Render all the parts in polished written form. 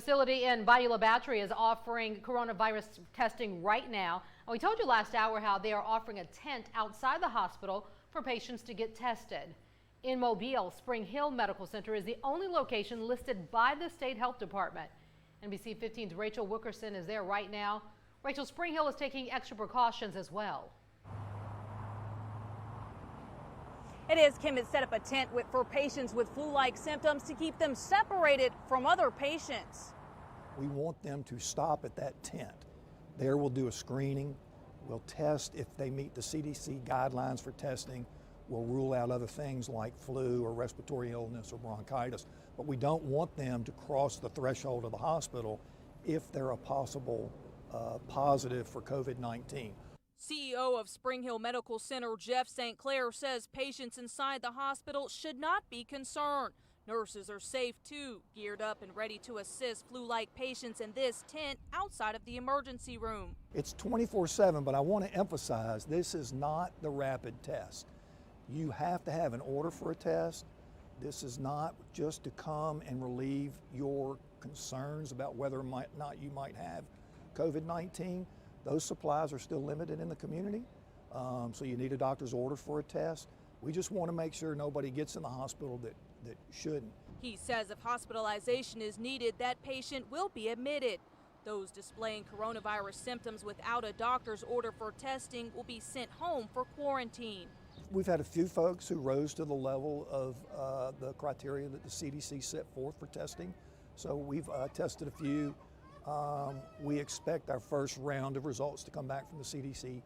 facility in Beulah Battery is offering coronavirus testing right now. And we told you last hour how they are offering a tent outside the hospital for patients to get tested. In Mobile, Spring Hill Medical Center is the only location listed by the state health department. NBC 15's Rachel Wilkerson is there right now. Rachel, Spring Hill is taking extra precautions as well. It is, Kim. It's set up a tent for patients with flu-like symptoms to keep them separated from other patients. We want them to stop at that tent. There we'll do a screening. We'll test if they meet the CDC guidelines for testing. We'll rule out other things like flu or respiratory illness or bronchitis. But we don't want them to cross the threshold of the hospital if they're a possible positive for COVID-19. CEO of Spring Hill Medical Center, Jeff St. Clair, says patients inside the hospital should not be concerned. Nurses are safe too, geared up and ready to assist flu-like patients in this tent outside of the emergency room. It's 24/7, but I want to emphasize this is not the rapid test. You have to have an order for a test. This is not just to come and relieve your concerns about whether or not you might have COVID-19. Those supplies are still limited in the community, so you need a doctor's order for a test. We just want to make sure nobody gets in the hospital that shouldn't. He says if hospitalization is needed, that patient will be admitted. Those displaying coronavirus symptoms without a doctor's order for testing will be sent home for quarantine. We've had a few folks who rose to the level of the criteria that the CDC set forth for testing. So we've tested a few. We expect our first round of results to come back from the CDC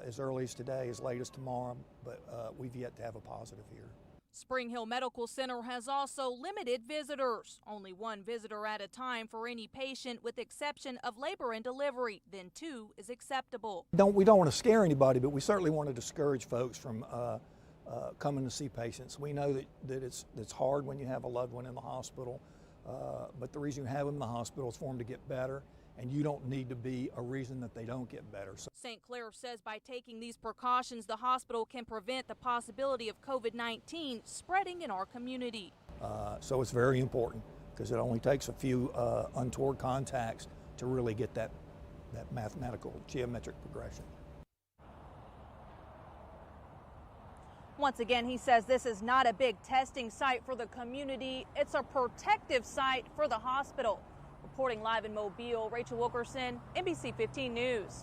as early as today, as late as tomorrow, but we've yet to have a positive here. Spring Hill Medical Center has also limited visitors. Only one visitor at a time for any patient, with exception of labor and delivery. Then 2 is acceptable. We don't want to scare anybody, but we certainly want to discourage folks from coming to see patients. We know that it's hard when you have a loved one in the hospital, but the reason you have them in the hospital is for them to get better, and you don't need to be a reason that they don't get better. St. Clair says by taking these precautions, the hospital can prevent the possibility of COVID-19 spreading in our community. So it's very important because it only takes a few untoward contacts to really get that mathematical geometric progression. Once again, he says this is not a big testing site for the community. It's a protective site for the hospital. Reporting live in Mobile, Rachel Wilkerson, NBC 15 News.